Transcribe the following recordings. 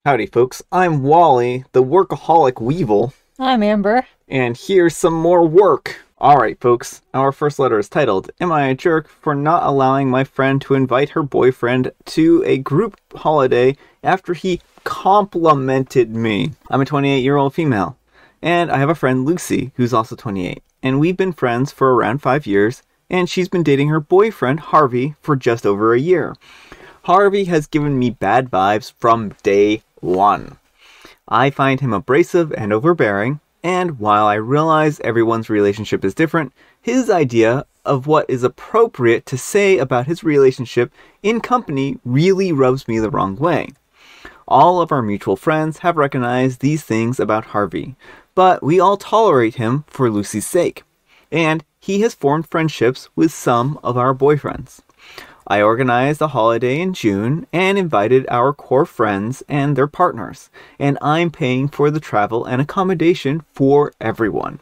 Howdy, folks. I'm Wally, the workaholic weevil, I'm Amber. and here's some more work. Alright, folks, our first letter is titled, Am I a jerk for not allowing my friend to invite her boyfriend to a group holiday after he complimented me? I'm a 28-year-old female, and I have a friend, Lucy, who's also 28, and we've been friends for around 5 years, and she's been dating her boyfriend, Harvey, for just over a year. Harvey has given me bad vibes from day one. I find him abrasive and overbearing, and while I realize everyone's relationship is different, his idea of what is appropriate to say about his relationship in company really rubs me the wrong way. All of our mutual friends have recognized these things about Harvey, but we all tolerate him for Lucy's sake, and he has formed friendships with some of our boyfriends. I organized a holiday in June and invited our core friends and their partners, and I'm paying for the travel and accommodation for everyone.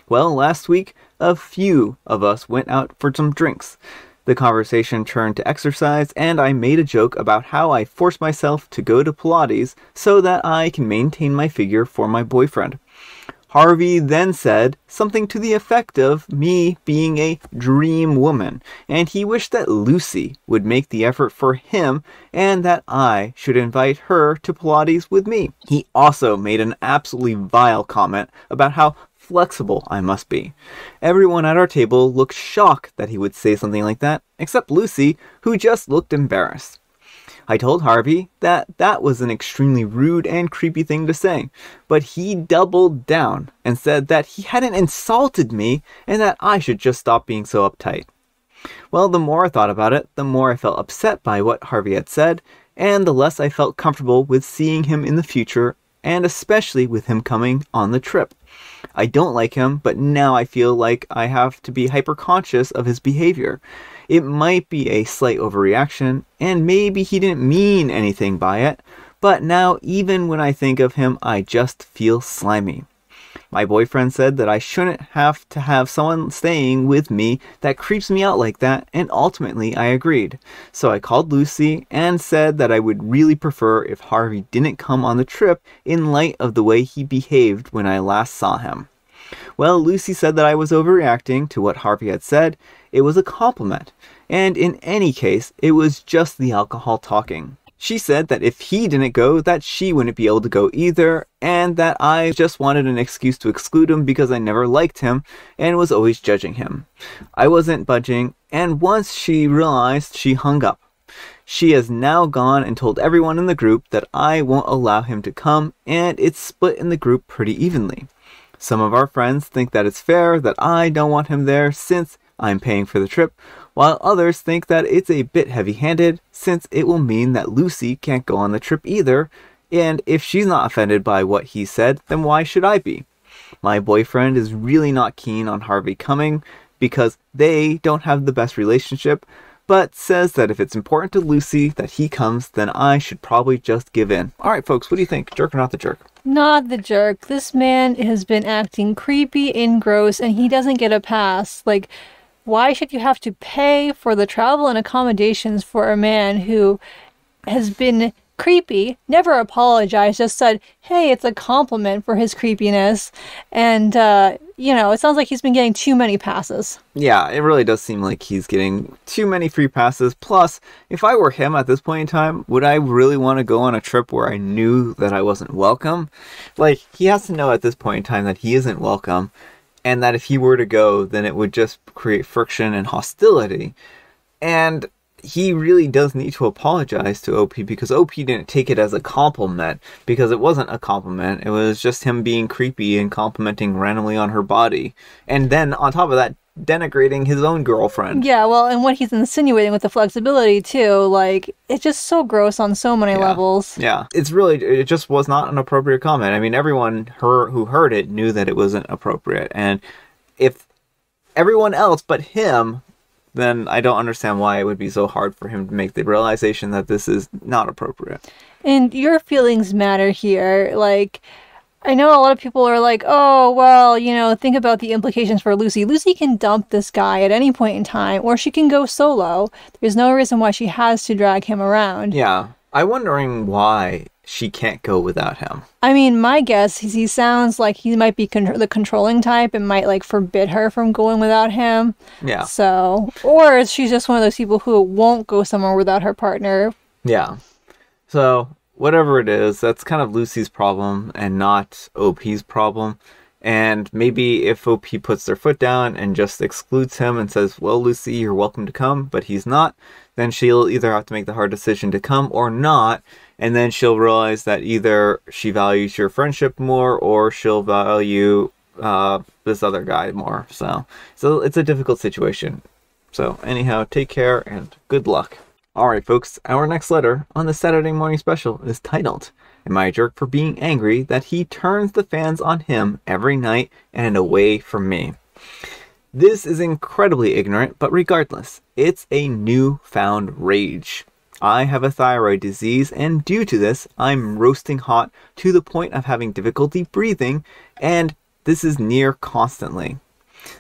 Well, last week, a few of us went out for some drinks. The conversation turned to exercise, and I made a joke about how I forced myself to go to Pilates so that I can maintain my figure for my boyfriend. Harvey then said something to the effect of me being a dream woman, and he wished that Lucy would make the effort for him and that I should invite her to Pilates with me. He also made an absolutely vile comment about how flexible I must be. Everyone at our table looked shocked that he would say something like that, except Lucy, who just looked embarrassed. I told Harvey that that was an extremely rude and creepy thing to say, but he doubled down and said that he hadn't insulted me and that I should just stop being so uptight. Well, the more I thought about it, the more I felt upset by what Harvey had said, and the less I felt comfortable with seeing him in the future, and especially with him coming on the trip. I don't like him, but now I feel like I have to be hyper-conscious of his behavior. It might be a slight overreaction, and maybe he didn't mean anything by it, but now even when I think of him, I just feel slimy. My boyfriend said that I shouldn't have to have someone staying with me that creeps me out like that, and ultimately I agreed. So I called Lucy and said that I would really prefer if Harvey didn't come on the trip in light of the way he behaved when I last saw him. Well, Lucy said that I was overreacting to what Harvey had said. It was a compliment, and in any case, it was just the alcohol talking. She said that if he didn't go, that she wouldn't be able to go either, and that I just wanted an excuse to exclude him because I never liked him and was always judging him. I wasn't budging, and once she realized, she hung up. She has now gone and told everyone in the group that I won't allow him to come, and it's split in the group pretty evenly. Some of our friends think that it's fair that I don't want him there since I'm paying for the trip, while others think that it's a bit heavy-handed since it will mean that Lucy can't go on the trip either, and if she's not offended by what he said, then why should I be? My boyfriend is really not keen on Harvey coming because they don't have the best relationship, but says that if it's important to Lucy that he comes, then I should probably just give in. Alright folks, what do you think? Jerk or not the jerk? Not the jerk. This man has been acting creepy and gross, and he doesn't get a pass. Like, why should you have to pay for the travel and accommodations for a man who has been creepy, never apologized, just said, hey, it's a compliment for his creepiness, and, it sounds like he's been getting too many passes. Yeah, it really does seem like he's getting too many free passes. Plus, if I were him at this point in time, would I really want to go on a trip where I knew that I wasn't welcome? Like, he has to know at this point in time that he isn't welcome, and that if he were to go, then it would just create friction and hostility. And he really does need to apologize to OP because OP didn't take it as a compliment, because it wasn't a compliment. It was just him being creepy and complimenting randomly on her body. And then on top of that, denigrating his own girlfriend. Yeah, well, and what he's insinuating with the flexibility too, like, it's just so gross on so many levels. Yeah, it just was not an appropriate comment. I mean, everyone who heard it knew that it wasn't appropriate. And if everyone else but him, then I don't understand why it would be so hard for him to make the realization that this is not appropriate. And your feelings matter here. Like, I know a lot of people are like, oh, well, think about the implications for Lucy. Lucy can dump this guy at any point in time, or she can go solo. There's no reason why she has to drag him around. Yeah. I'm wondering why she can't go without him. I mean, my guess is he sounds like he might be the controlling type and might like forbid her from going without him. Yeah. So, or she's just one of those people who won't go somewhere without her partner. Yeah. So, whatever it is, that's kind of Lucy's problem and not OP's problem. And maybe if OP puts their foot down and just excludes him and says, well, Lucy, you're welcome to come, but he's not, then she'll either have to make the hard decision to come or not. And then she'll realize that either she values your friendship more or she'll value this other guy more. So it's a difficult situation. So anyhow, take care and good luck. Alright folks, our next letter on the Saturday morning special is titled, Am I a Jerk for Being Angry That He Turns the Fans on Him Every Night and Away from Me? This is incredibly ignorant, but regardless, it's a newfound rage. I have a thyroid disease, and due to this, I'm roasting hot to the point of having difficulty breathing, and this is near constantly.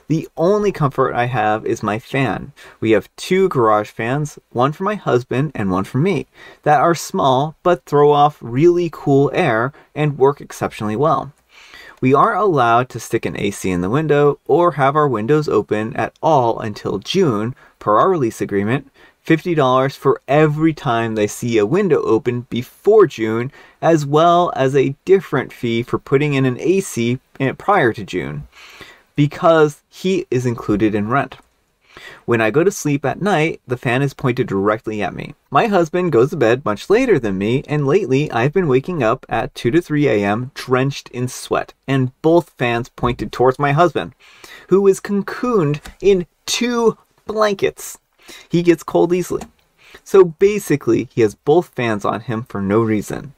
The only comfort I have is my fan. We have 2 garage fans, one for my husband and one for me, that are small but throw off really cool air and work exceptionally well. We aren't allowed to stick an AC in the window or have our windows open at all until June, per our release agreement, $50 for every time they see a window open before June, as well as a different fee for putting in an AC prior to June, because heat is included in rent. When I go to sleep at night, the fan is pointed directly at me. My husband goes to bed much later than me, and lately I've been waking up at 2 to 3 a.m. drenched in sweat, and both fans pointed towards my husband, who is cocooned in 2 blankets. He gets cold easily. So basically, he has both fans on him for no reason.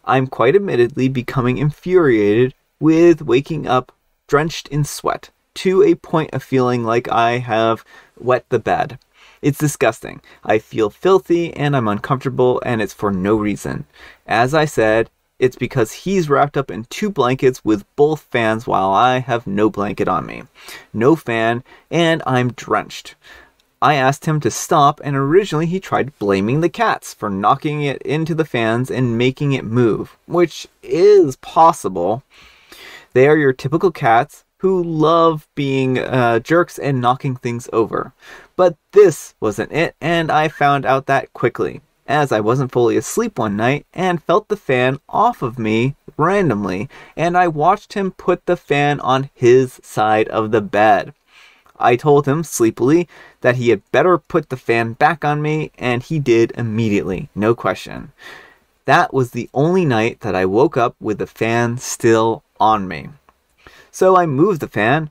I'm quite admittedly becoming infuriated with waking up drenched in sweat, to a point of feeling like I have wet the bed. It's disgusting. I feel filthy and I'm uncomfortable, and it's for no reason. As I said, it's because he's wrapped up in 2 blankets with both fans while I have no blanket on me. No fan, and I'm drenched. I asked him to stop, and originally he tried blaming the cats for knocking it into the fans and making it move, which is possible. They are your typical cats who love being jerks and knocking things over. But this wasn't it, and I found out that quickly, as I wasn't fully asleep one night and felt the fan off of me randomly, and I watched him put the fan on his side of the bed. I told him sleepily that he had better put the fan back on me, and he did immediately, no question. That was the only night that I woke up with the fan still on me. So I moved the fan.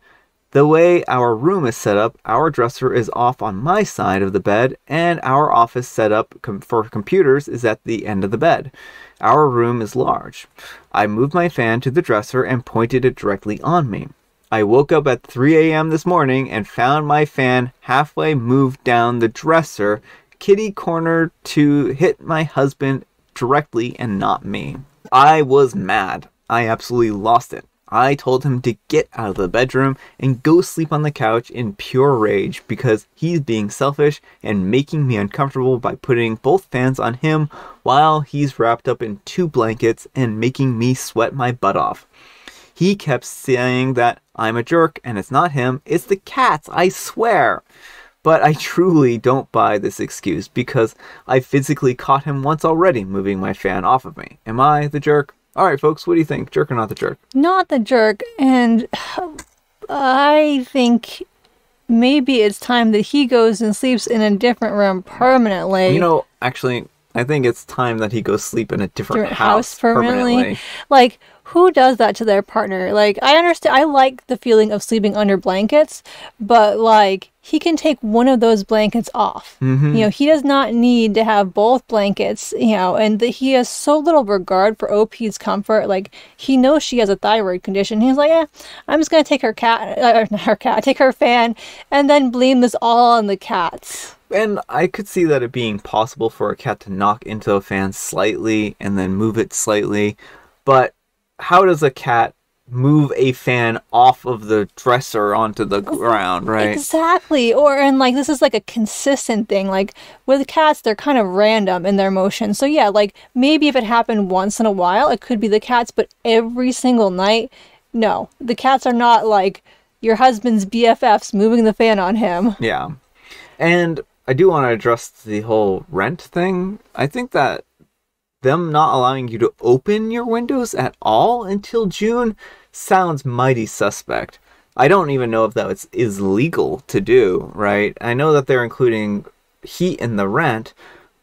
The way our room is set up, our dresser is off on my side of the bed, and our office setup for computers is at the end of the bed. Our room is large. I moved my fan to the dresser and pointed it directly on me. I woke up at 3 a.m. this morning and found my fan halfway moved down the dresser, kitty corner to hit my husband directly and not me. I was mad. I absolutely lost it. I told him to get out of the bedroom and go sleep on the couch in pure rage because he's being selfish and making me uncomfortable by putting both fans on him while he's wrapped up in 2 blankets and making me sweat my butt off. He kept saying that I'm a jerk and it's not him, it's the cats, I swear. But I truly don't buy this excuse because I physically caught him once already moving my fan off of me. Am I the jerk? Alright folks, what do you think? Jerk or not the jerk? Not the jerk, and I think maybe it's time that he goes and sleeps in a different room permanently. You know, actually, I think it's time that he goes sleep in a different house permanently. Like, who does that to their partner? Like, I understand, I like the feeling of sleeping under blankets, but like, he can take one of those blankets off. Mm-hmm. You know, he does not need to have both blankets, you know, and he has so little regard for OP's comfort. Like, he knows she has a thyroid condition. He's like, I'm just going to take take her fan, and then blame this all on the cats. And I could see that it being possible for a cat to knock into a fan slightly and then move it slightly, but how does a cat move a fan off of the dresser onto the ground, right? Exactly. And like this is like a consistent thing. Like with cats, they're kind of random in their motion. So yeah, like maybe if it happened once in a while, it could be the cats, but every single night, no. The cats are not like your husband's BFFs moving the fan on him. Yeah. And I do want to address the whole rent thing. I think that them not allowing you to open your windows at all until June sounds mighty suspect. I don't even know if that is legal to do, right? I know that they're including heat in the rent,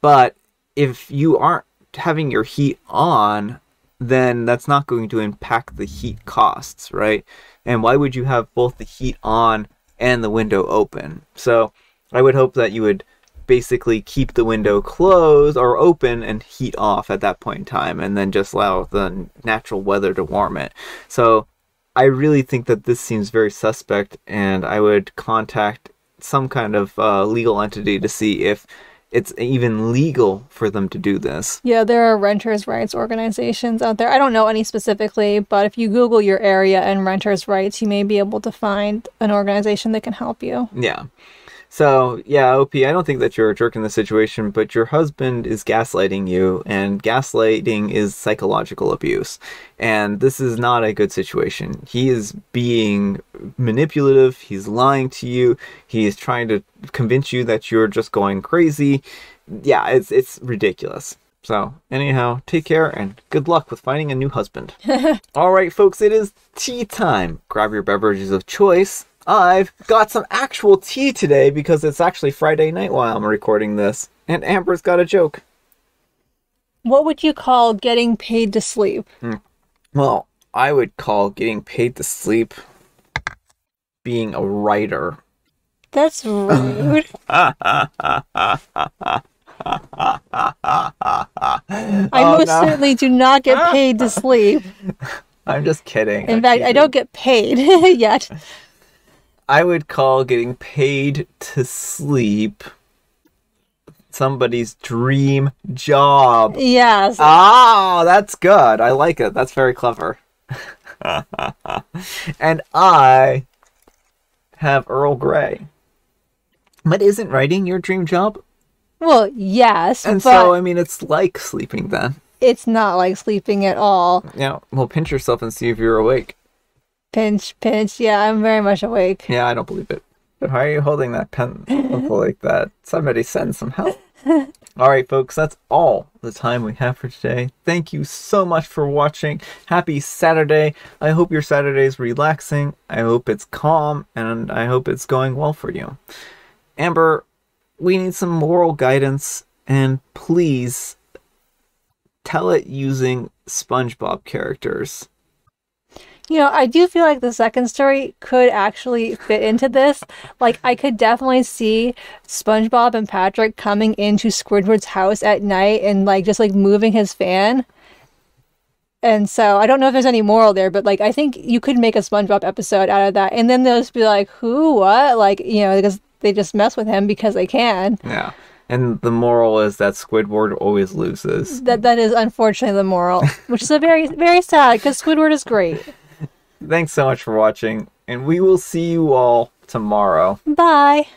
but if you aren't having your heat on, then that's not going to impact the heat costs, right? And why would you have both the heat on and the window open? So I would hope that you would basically keep the window closed or open and heat off at that point in time, and then just allow the natural weather to warm it. So I really think that this seems very suspect, and I would contact some kind of legal entity to see if it's even legal for them to do this. Yeah, there are renters' rights organizations out there. I don't know any specifically, but if you Google your area and renters' rights, you may be able to find an organization that can help you. Yeah. So, yeah, OP, I don't think that you're a jerk in this situation, but your husband is gaslighting you, and gaslighting is psychological abuse. And this is not a good situation. He is being manipulative, he's lying to you, he's trying to convince you that you're just going crazy. Yeah, it's ridiculous. So, anyhow, take care and good luck with finding a new husband. All right, folks, it is tea time. Grab your beverages of choice. I've got some actual tea today because it's actually Friday night while I'm recording this. And Amber's got a joke. What would you call getting paid to sleep? Well, I would call getting paid to sleep being a writer. That's rude. I most certainly do not get paid to sleep. I'm just kidding. In fact, I don't get paid yet. I would call getting paid to sleep somebody's dream job. Yes. Ah, that's good. I like it. That's very clever. And I have Earl Grey. But isn't writing your dream job? Well, yes. And but so, I mean, it's like sleeping then. It's not like sleeping at all. Yeah, well, pinch yourself and see if you're awake. Pinch, pinch. Yeah, I'm very much awake. Yeah, I don't believe it. But why are you holding that pen like that? Somebody send some help. All right, folks, that's all the time we have for today. Thank you so much for watching. Happy Saturday. I hope your Saturday is relaxing. I hope it's calm, and I hope it's going well for you. Amber, we need some moral guidance, and please tell it using SpongeBob characters. You know, I do feel like the second story could actually fit into this. Like, I could definitely see SpongeBob and Patrick coming into Squidward's house at night and, like, just, like, moving his fan. And so, I don't know if there's any moral there, but, like, I think you could make a SpongeBob episode out of that. And then they'll just be like, who, what? Like, you know, because they just mess with him because they can. Yeah. And the moral is that Squidward always loses. That is unfortunately the moral, which is a very, very sad because Squidward is great. Thanks so much for watching, and we will see you all tomorrow. Bye.